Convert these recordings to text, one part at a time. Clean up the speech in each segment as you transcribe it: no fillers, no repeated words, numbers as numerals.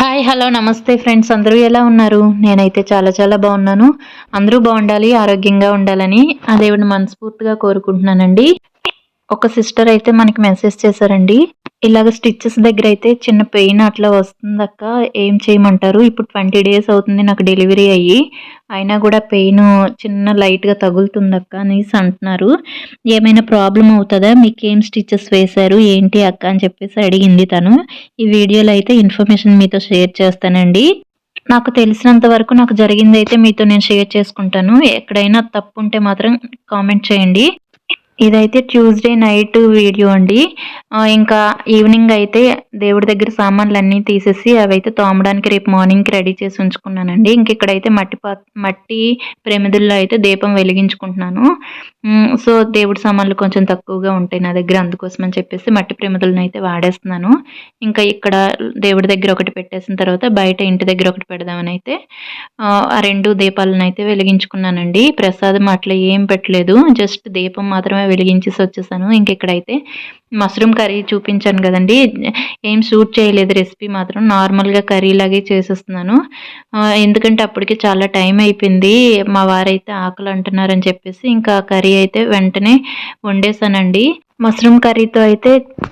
Hi! Hello! నమస్తే friends అందరూ ఎలా ఉన్నారు? నేనైతే చాలా చాలా బాగున్నాను. అందరూ బాగుండాలి, ఆరోగ్యంగా ఉండాలని ఆ దేవుడిని మనస్ఫూర్తిగా కోరుకుంటున్నానండి. ఒక సిస్టర్ అయితే మనకి మెసేజ్ చేశారండి. ఇలాగ స్టిచెస్ దగ్గరైతే చిన్న పెయిన్ అట్లా వస్తుందక్క, ఏం చేయమంటారు? ఇప్పుడు 20 డేస్ అవుతుంది నాకు డెలివరీ అయ్యి. అయినా గూడా పెయిను చిన్న లైట్‌గా తగులుతుందక్క అనేసి అంటున్నారు. ఏమైనా ప్రాబ్లమ్ అవుతదా? మీకేం స్టిచెస్ వేశారు? ఏంటి అక్క అని చెప్పేసి అడిగింది తను. ఈ వీడియోలో అయితే ఇన్ఫర్మేషన్ మీతో షేర్ చేస్తానండి. నాకు తెలిసినంత వరకు నాకు జరిగిందైతే మీతో నేను షేర్ చేసుకుంటాను. ఎక్కడైనా తప్పుంటే మాత్రం కామెంట్ చేయండి. ఇదైతే ట్యూస్‌డే నైట్ వీడియో అండి. ఇంకా ఈవినింగ్ అయితే దేవుడి దగ్గర సామాన్లన్నీ తీసేసి అవైతే తోమడానికి రేపు మార్నింగ్‌కి రెడీ చేసి ఉంచుకున్నానండి. ఇంక ఇక్కడైతే మట్టి ప్రమిదల్లో అయితే దీపం వెలిగించుకుంటున్నాను. సో, దేవుడి సామాన్లు కొంచెం తక్కువగా ఉంటాయి నా దగ్గర, అందుకోసమని చెప్పేసి మట్టి ప్రమిదలనైతే వాడేస్తున్నాను. ఇంకా ఇక్కడ దేవుడి దగ్గర ఒకటి పెట్టేసిన తర్వాత బయట ఇంటి దగ్గర ఒకటి పెడదామనైతే ఆ 2 దీపాలనైతే వెలిగించుకున్నానండి. ప్రసాదం అట్లా ఏం పెట్టలేదు. జస్ట్ దీపం మాత్రమే వెలిగించేసి వచ్చేసాను. ఇంకిక్కడైతే మష్రూమ్ కర్రీ చూపించాను గదండీ! ఏం షూట్ చేయలేదు రెసిపీ మాత్రం. నార్మల్‌గా కర్రీలాగే చేసేస్తున్నాను. ఎందుకంటే అప్పటికి చాలా టైం అయిపోయింది. మా వారైతే ఆకలంటున్నారని చెప్పేసి ఇంకా కర్రీ అయితే వెంటనే వండేసానండి. మష్రూమ్ కర్రీతో అయితే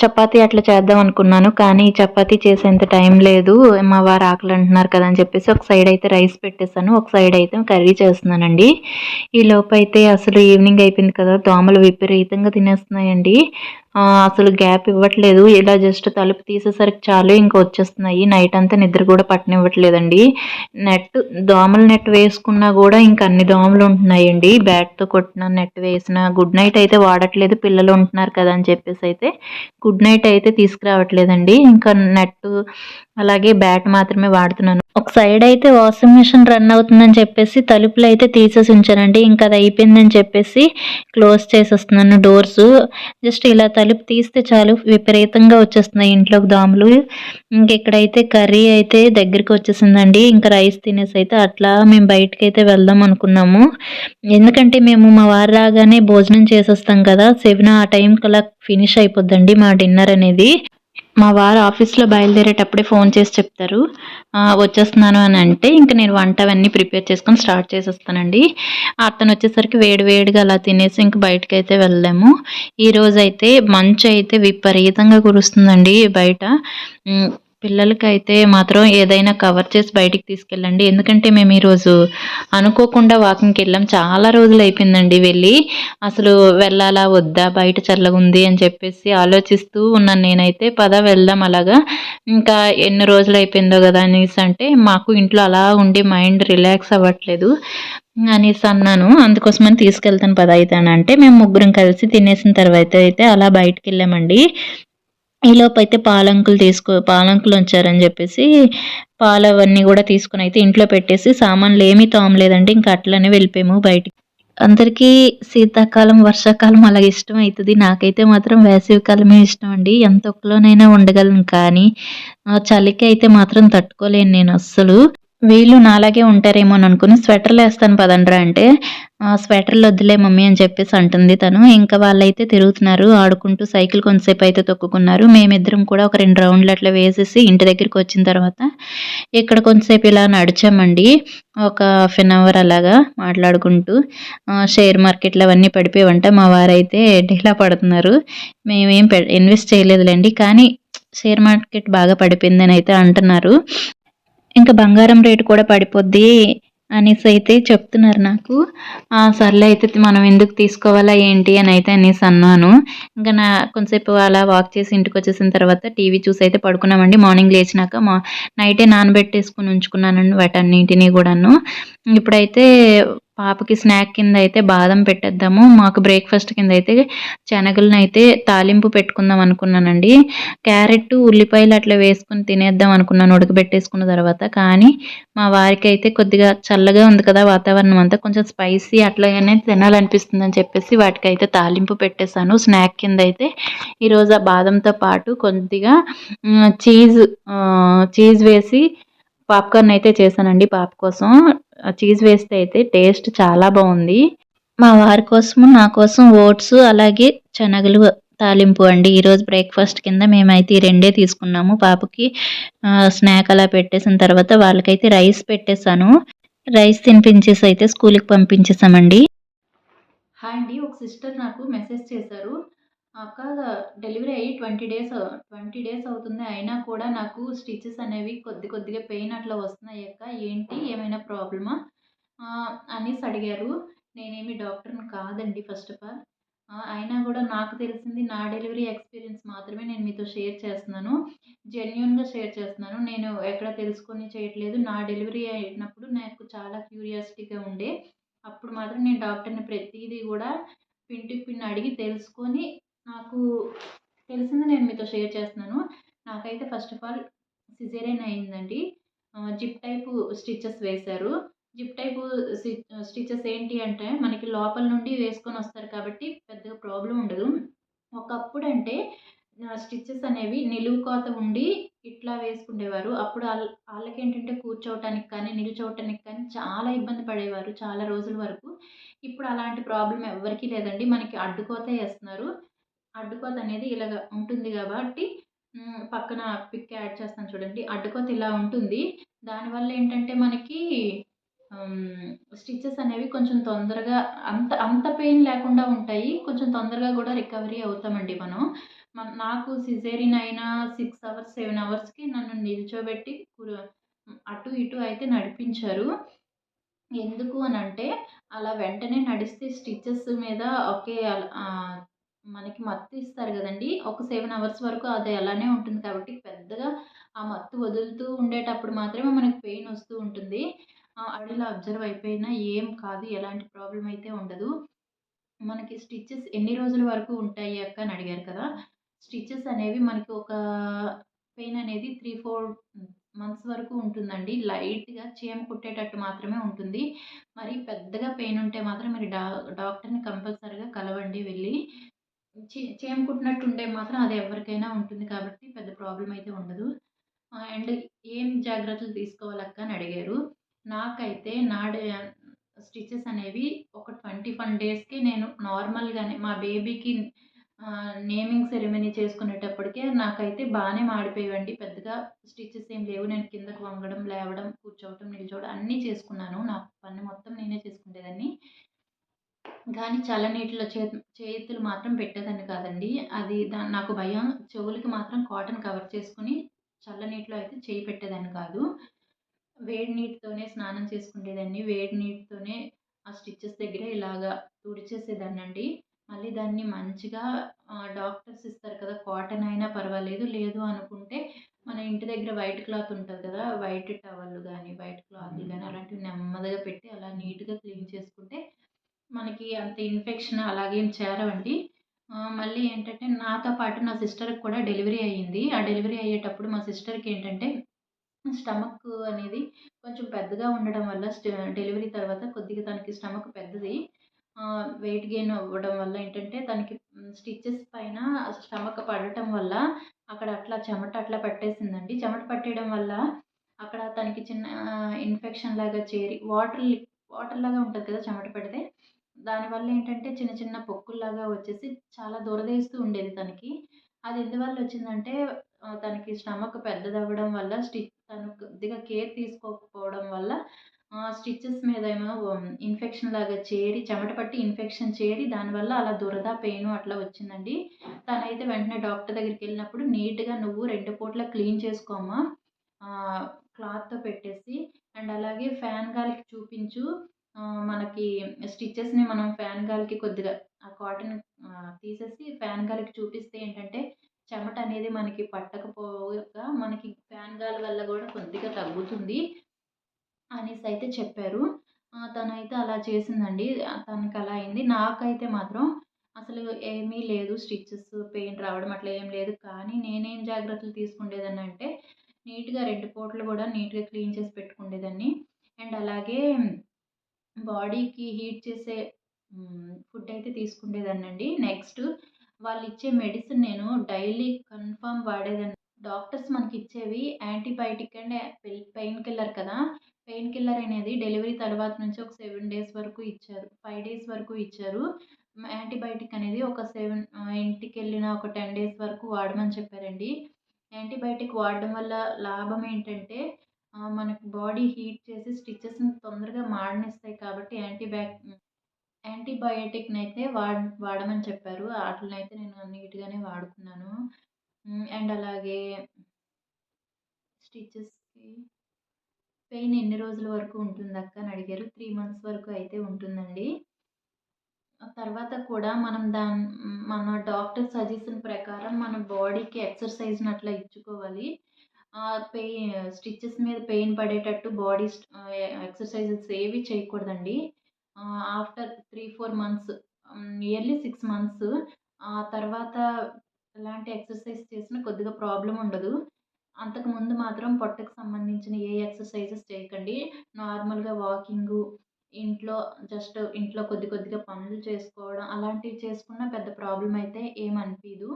చపాతీ అట్లా చేద్దాం అనుకున్నాను. కానీ చపాతీ చేసేంత టైం లేదు. మా వారు ఆకలంటున్నారు కదా అని చెప్పేసి ఒక సైడ్ అయితే రైస్ పెట్టేసాను. ఒక సైడ్ అయితే కర్రీ చేస్తున్నానండి. ఈలోపైతే అసలు ఈవినింగ్ అయిపోయింది కదా! దోమలు విపరీతంగా తినేస్తున్నాయండి. అసలు గ్యాప్ ఇవ్వట్లేదు. ఇలా జస్ట్ తలుపు తీసేసరికి చాలు ఇంక వచ్చేస్తున్నాయి. నైట్ అంతా నిద్ర కూడా పట్టనివ్వట్లేదండి. నెట్ దోమల నెట్ వేసుకున్నా గూడా ఇంక అన్ని దోమలుంటున్నాయండి. బ్యాట్‌తో కొట్టినా, నెట్ వేసినా. గుడ్ నైట్ అయితే వాడట్లేదు. పిల్లలు ఉంటున్నారు కదా అని చెప్పేసైతే గుడ్ నైట్ అయితే తీసుకురావట్లేదండి. ఇంకా నెట్టు అలాగే బ్యాట్ మాత్రమే వాడుతున్నాను. ఒక సైడ్ అయితే వాషింగ్ మిషన్ రన్ అవుతుందని చెప్పేసి తలుపులైతే తీసేసి ఉంచానండి. ఇంక అది అయిపోయిందని చెప్పేసి క్లోజ్ చేసేస్తున్నాను డోర్సు. జస్ట్ ఇలా తలుపు తీస్తే చాలు విపరీతంగా వచ్చేస్తున్నాయి ఇంట్లోకి దోమలు. ఇంకిక్కడైతే కర్రీ అయితే దగ్గరికొచ్చేసిందండి. ఇంక రైస్ తినేసైతే అట్లా మేము బయటికైతే వెళ్దాం అనుకున్నాము. ఎందుకంటే మేము మా వారు రాగానే భోజనం చేసేస్తాం కదా! 7 ఆ టైంకలా ఫినిష్ అయిపోద్దండి మా డిన్నర్ అనేది. మా వారు ఆఫీస్‌లో బయలుదేరేటప్పుడే ఫోన్ చేసి చెప్తారు. వచ్చేస్తున్నాను అని అంటే ఇంక నేను వంట అవన్నీ ప్రిపేర్ చేసుకొని స్టార్ట్ చేసేస్తానండి. అతనొచ్చేసరికి వేడి వేడిగా అలా తినేసి ఇంక బయటికైతే వెళ్ళాము. ఈరోజైతే మంచయితే విపరీతంగా కురుస్తుందండి బయట. హ్మ్. పిల్లలకైతే మాత్రం ఏదైనా కవర్ చేసి బయటికి తీసుకెళ్ళండి. ఎందుకంటే మేము ఈరోజు అనుకోకుండా వాకింగ్‌కెళ్ళాం. చాలా రోజులయిపోయిందండి వెళ్ళి. అసలు వెళ్ళాలా? వద్దా? బయట చల్లగుంది అని చెప్పేసి ఆలోచిస్తూ ఉన్నాను నేనైతే. పద వెళ్దాం అలాగా. ఇంకా ఎన్ని రోజులయిపోయిందో గదా! అనేసంటే మాకు ఇంట్లో అలా ఉండి మైండ్ రిలాక్స్ అవ్వట్లేదు అనేసి అన్నాను. అందుకోసమని తీసుకెళ్తాను పద అయితే అనంటే, మేము ముగ్గురం కలిసి తినేసిన తర్వాత అయితే అలా బయటికెళ్ళామండి. ఈలోపైతే పాలంకులుంచారని జెప్పేసి పాలవన్నీ గూడా తీసుకొనైతే ఇంట్లో పెట్టేసి సామాన్లేమీ తోమలేదండి. ఇంక అట్లనే వెళ్ళిపోయాము బయటికి. అందరికీ శీతాకాలం, వర్షాకాలం అలాగ ఇష్టమైతది. నాకైతే మాత్రం వేసవికాలమే ఇష్టమండి. ఎంత ఒక్కలోనైనా ఉండగలను కానీ చలికి అయితే మాత్రం తట్టుకోలేను నేనస్సలు. వీళ్ళు నాలాగే ఉంటారేమోననుకుని స్వెటర్‌లేస్తాను పదండ్రా అంటే, స్వెటర్‌లొద్దులే మమ్మీ అని చెప్పేసి అంటుంది తను. ఇంకా వాళ్ళైతే తిరుగుతున్నారు. ఆడుకుంటూ సైకిల్ కొంతసేపయితే తొక్కుకున్నారు. మేమిద్దరం కూడా ఒక 2 రౌండ్లు అట్లా వేసేసి ఇంటి దగ్గరికొచ్చిన తర్వాత ఇక్కడ కొంతసేపు ఇలా నడిచామండి. ఒక హాఫ్ ఎన్ అవర్ అలాగా మాట్లాడుకుంటూ. షేర్ మార్కెట్‌లో అవన్నీ పడిపోయావంట. మా వారైతే డీలా పడుతున్నారు. మేమేం ఇన్వెస్ట్ చేయలేదులెండి. కానీ షేర్ మార్కెట్ బాగా పడిపోయిందనైతే అంటున్నారు. ఇంకా బంగారం రేటు కూడా పడిపోద్ది అనేసైతే చెప్తున్నారు నాకు. సర్లే అయితే మనం ఎందుకు తీసుకోవాలా ఏంటి అనైతే అనేసన్నాను. ఇంక కొంతసేపు అలా వాక్ చేసి ఇంటికొచ్చేసిన తర్వాత టీవీ చూసైతే పడుకున్నామండి. మార్నింగ్ లేచినాక నైటే నానబెట్టేసుకొని ఉంచుకున్నానండి వాటన్నిటిని గూడాను. ఇప్పుడైతే పాపకి స్నాక్ కిందయితే బాదం పెట్టేద్దాము. మాకు బ్రేక్‌ఫాస్ట్ కిందయితే శనగలనైతే తాలింపు పెట్టుకుందాం అనుకున్నానండి. క్యారెట్టు, ఉల్లిపాయలు అట్లా వేసుకొని తినేద్దాం అనుకున్నాను ఉడకబెట్టేసుకున్న తర్వాత. కానీ మా వారికైతే కొద్దిగా చల్లగా ఉంది కదా వాతావరణం అంతా, కొంచెం స్పైసీ అట్లాగనే తినాలనిపిస్తుందని చెప్పేసి వాటికైతే తాలింపు పెట్టేసాను. స్నాక్ కిందయితే ఈరోజు ఆ బాదంతో పాటు కొద్దిగా చీజ్ వేసి పాప్‌కార్న్ అయితే చేశానండి పాప కోసం. చీజ్ వేస్తే అయితే టేస్ట్ చాలా బావుంది. మా వారి కోసము, నా కోసం ఓట్స్ అలాగే శనగలు తాలింపు అండి. ఈరోజు బ్రేక్‌ఫాస్ట్ కింద మేమైతే ఈ రెండే తీసుకున్నాము. పాపకి స్నాక్ అలా పెట్టేసిన తర్వాత వాళ్ళకైతే రైస్ పెట్టేసాను. రైస్ తినిపించేసి అయితే స్కూలుకి పంపించేసామండి. హాయ్ అండి. ఒక సిస్టర్ నాకు మెసేజ్ చేశారు. అక్క డెలివరీ అయ్యి 20 డేస్ అవుతుంది. అయినా కూడా నాకు స్టిచెస్ అనేవి కొద్దిగా పెయిన్ అట్లా వస్తున్నాయి అక్క. ఏంటి ఏమైనా ప్రాబ్లమా? అనేసి అడిగారు. నేనేమి డాక్టర్‌ని కాదండి ఫస్ట్ ఆఫ్ ఆల్. అయినా గూడా నాకు తెలిసింది నా డెలివరీ ఎక్స్‌పీరియన్స్ మాత్రమే నేను మీతో షేర్ చేస్తున్నాను. జెన్యూన్‌గా షేర్ చేస్తున్నాను. నేను ఎక్కడ తెలుసుకొని చేయట్లేదు. నా డెలివరీ అయినప్పుడు నాకు చాలా క్యూరియాసిటీగా ఉండే. అప్పుడు మాత్రం నేను డాక్టర్‌ని ప్రతీదీ గూడా పిన్ టు పిన్ అడిగి తెలుసుకొని నాకు తెలిసింది నేను మీతో షేర్ చేస్తున్నాను. నాకైతే ఫస్ట్ ఆఫ్ ఆల్ సిజేరియన్ అయిందండి. జిప్ టైపు స్టిచెస్ వేశారు. జిప్ టైపు స్టిచెస్ ఏంటి అంటే మనకి లోపల నుండి వేసుకొనొస్తారు కాబట్టి పెద్దగా ప్రాబ్లమ్ ఉండదు. ఒకప్పుడంటే స్టిచెస్ అనేవి నిలువు కోత ఉండి ఇట్లా వేసుకుండేవారు. అప్పుడు ఆళ్ళకేంటంటే కూర్చోవటానికి కానీ, నిల్చోవటానికి కానీ చాలా ఇబ్బంది పడేవారు చాలా రోజుల వరకు. ఇప్పుడు అలాంటి ప్రాబ్లమ్ ఎవ్వరికీ లేదండి. మనకి అడ్డుకోతే యేస్తున్నారు. అడ్డుకోత అనేది ఇలాగ ఉంటుంది గాబట్టి పక్కన పిక్ యాడ్ చేస్తాను చూడండి. అడ్డుకోత ఇలా ఉంటుంది. దానివల్ల ఏంటంటే మనకి స్టిచెస్ అనేవి కొంచెం తొందరగా అంత అంత పెయిన్ లేకుండా ఉంటాయి. కొంచెం తొందరగా గూడా రికవరీ అవుతామండి మనం. నాకు సిజేరియన్ అయిన 6 అవర్స్, 7 అవర్స్‌కి నన్ను నిల్చోబెట్టి అటు ఇటు అయితే నడిపించారు. ఎందుకు అనంటే, అలా వెంటనే నడిస్తే స్టిచెస్ మీద మనకి మత్తు ఇస్తారు గదండీ! ఒక 7 అవర్స్ వరకు అది అలానే ఉంటుంది కాబట్టి, పెద్దగా ఆ మత్తు వదులుతూ ఉండేటప్పుడు మాత్రమే మనకి పెయిన్ ఒస్తూ ఉంటుంది. ఆవిడలా అబ్జర్వ్ అయిపోయినా ఏం కాదు, ఎలాంటి ప్రాబ్లమ్ అయితే ఉండదు. మనకి స్టిచెస్ ఎన్ని రోజుల వరకు ఉంటాయి అక్క అని అడిగారు కదా! స్టిచెస్ అనేవి మనకి ఒక పెయిన్ అనేది 3, 4 మంత్స్ వరకు ఉంటుందండి. లైట్‌గా చీమ కుట్టేటట్టు మాత్రమే ఉంటుంది. మరి పెద్దగా పెయిన్ ఉంటే మాత్రం మీరు డాక్టర్‌ని కంపల్సరీగా కలవండి వెళ్లి. చీమ కుట్టినట్టు ఉంటే మాత్రం అది ఎవరికైనా ఉంటుంది కాబట్టి పెద్ద ప్రాబ్లమ్ అయితే ఉండదు. అండ్ ఏం జాగ్రత్తలు తీసుకోవాలక్క అని అడిగారు. నాకైతే స్టిచెస్ అనేవి ఒక 21 డేస్‌కే నేను నార్మల్‌గానే మా బేబీకి నేమింగ్ సెరమనీ చేసుకునేటప్పటికే నాకైతే బానే మాడిపోయేవండి. పెద్దగా స్టిచెస్ ఏం లేవు. నేను కిందకి వంగడం, లేవడం, కూర్చోవటం, నిల్చోవడం అన్నీ చేసుకున్నాను. నా పని మొత్తం నేనే చేసుకునేదాన్ని. గానీ చల్లనీటిలో చేతులు మాత్రం పెట్టేదాన్ని కాదండి. అది నాకు భయం. చెవులకి మాత్రం కాటన్ కవర్ చేసుకొని చల్లనీటిలో అయితే చేయి పెట్టేదాన్ని కాదు. వేడి నీటితోనే స్నానం చేసుకునేదాన్ని. వేడి నీటితోనే ఆ స్టిచెస్ దగ్గర ఇలాగా తుడిచేసేదాన్నండి. మళ్ళీ దాన్ని మంచిగా డాక్టర్స్ ఇస్తారు కదా! కాటన్ అయినా పర్వాలేదు. లేదు అనుకుంటే మన ఇంటి దగ్గర వైట్ క్లాత్ ఉంటది కదా! వైట్ టవల్లు గానీ, వైట్ క్లాత్‌లు గానీ అలాంటివి నెమ్మదిగా పెట్టి అలా నీట్‌గా క్లీన్ చేసుకుంటే మనకి అంత ఇన్ఫెక్షన్ అలాగేం చేరవండి. మళ్ళీ ఏంటంటే నాతో పాటు నా సిస్టర్‌కి కూడా డెలివరీ అయ్యింది. ఆ డెలివరీ అయ్యేటప్పుడు మా సిస్టర్‌కేంటంటే స్టమక్ అనేది కొంచెం పెద్దగా ఉండడం వల్ల డెలివరీ తర్వాత కొద్దిగా తనకి స్టమక్ పెద్దది. వెయిట్ గెయిన్ అవ్వడం వల్ల ఏంటంటే తనకి స్టిచెస్ పైన స్టమక్ పడటం వల్ల అక్కడ అట్లా చెమట అట్లా పట్టేసిందండి. చెమట పట్టేయడం వల్ల అక్కడ తనకి చిన్న ఇన్ఫెక్షన్ లాగా చేరి వాటర్ లాగా ఉంటది కదా! చెమట పడితే. దానివల్ల ఏంటంటే చిన్న చిన్న పొక్కుల్లాగా వచ్చేసి చాలా దురదేస్తూ ఉండేది తనకి. అది ఎందువల్ల వచ్చిందంటే తనకి స్టమక్ పెద్దదవ్వడం వల్ల తను కొద్దిగా కేర్ తీసుకోకపోవడం వల్ల స్టిచెస్ మీదేమో ఇన్ఫెక్షన్ లాగా చేరి చెమట పట్టి ఇన్ఫెక్షన్ చేరి దానివల్ల అలా దురద, పెయిను అట్లా వచ్చిందండి. తనైతే వెంటనే డాక్టర్ దగ్గరికెళ్ళినప్పుడు నీట్‌గా నువ్వు 2 పూటలా క్లీన్ చేసుకో అమ్మా క్లాత్‌తో పెట్టేసి అండ్ అలాగే ఫ్యాన్ గాలికి చూపించు. మనకి స్టిచెస్‌ని మనం ఫ్యాన్ గాలికి కొద్దిగా ఆ కాటన్ తీసేసి ఫ్యాన్ గాలికి చూపిస్తే ఏంటంటే చెమట అనేది మనకి పట్టకపోగా మనకి ఫ్యాన్ గాలి వల్ల గూడా కొద్దిగా తగ్గుతుంది అనేసైతే చెప్పారు. తనైతే అలా చేసిందండి. తనకలా అయింది. నాకైతే మాత్రం అసలు ఏమీ లేదు. స్టిచెస్ పెయిన్ రావడం అట్లా ఏం లేదు. కానీ నేనేం జాగ్రత్తలు తీసుకుండేదాన్నంటే నీట్‌గా 2 పూటలు గూడా నీట్‌గా క్లీన్ చేసి పెట్టుకుండేదాన్ని. అండ్ అలాగే బాడీకి హీట్ చేసే ఫుడ్ అయితే తీసుకుండేదాన్నండి. నెక్స్ట్ వాళ్ళిచ్చే మెడిసిన్ నేను డైలీ కన్ఫర్మ్ వాడేదాన్ని. డాక్టర్స్ మనకిచ్చేవి యాంటీబయాటిక్ అండ్ పెయిన్ కిల్లర్ కదా! పెయిన్ కిల్లర్ అనేది డెలివరీ తర్వాత నుంచి ఒక 7 డేస్ వరకు ఇచ్చారు. 5 డేస్ వరకు ఇచ్చారు. యాంటీబయాటిక్ అనేది ఒక ఇంటికెళ్ళిన ఒక 10 డేస్ వరకు వాడమని చెప్పారండి. యాంటీబయాటిక్ వాడడం వల్ల లాభం ఏంటంటే మనకు బాడీ హీట్ చేసి స్టిచెస్‌ని తొందరగా మాడనిస్తాయి కాబట్టి యాంటీబయాటిక్‌నైతే వాడమని చెప్పారు. ఆటిలనైతే నేను నీట్‌గానే వాడుకున్నాను. అండ్ అలాగే స్టిచెస్‌కి పెయిన్ ఎన్ని రోజుల వరకు ఉంటుందక్క అని అడిగారు. 3 మంత్స్ వరకు అయితే ఉంటుందండి. ఆ తర్వాత కూడా మన డాక్టర్ సజెషన్ ప్రకారం మన బాడీకి ఎక్సర్‌సైజ్‌ని అట్లా ఇచ్చుకోవాలి. స్టిచెస్ మీద పెయిన్ పడేటట్టు ఎక్సర్‌సైజెస్ ఏవి చేయకూడదండి. ఆఫ్టర్ 3, 4 మంత్స్ నియర్లీ 6 మంత్స్ ఆ తర్వాత ఎలాంటి ఎక్సర్‌సైజ్ చేసినా కొద్దిగా ప్రాబ్లమ్ ఉండదు. అంతకుముందు మాత్రం పొట్టకి సంబంధించిన ఏ ఎక్సర్‌సైజెస్ చేయకండి. నార్మల్‌గా వాకింగు, ఇంట్లో కొద్ది కొద్దిగా పనులు చేసుకోవడం అలాంటివి చేసుకున్న పెద్ద ప్రాబ్లమ్ అయితే ఏమనిపియదు.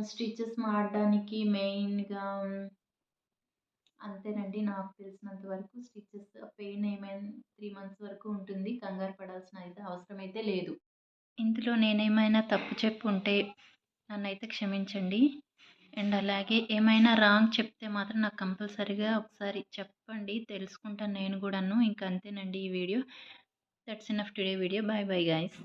స్టిచెస్ మాడడానికి మెయిన్‌గా అంతేనండి నాకు తెలిసినంత వరకు స్టిచెస్ పెయిన్ ఏమైనా 3 మంత్స్ వరకు ఉంటుంది. కంగారు పడాల్సిన అవసరం అయితే లేదు. ఇందులో నేనేమైనా తప్పు చెప్పుంటే నన్నైతే క్షమించండి. అండ్ అలాగే ఏమైనా రాంగ్ చెప్తే మాత్రం నాకు కంపల్సరీగా ఒకసారి చెప్పండి. తెలుసుకుంటాను నేను గూడాను. ఇంక అంతేనండి ఈ video. That's enough today video. By bye guys.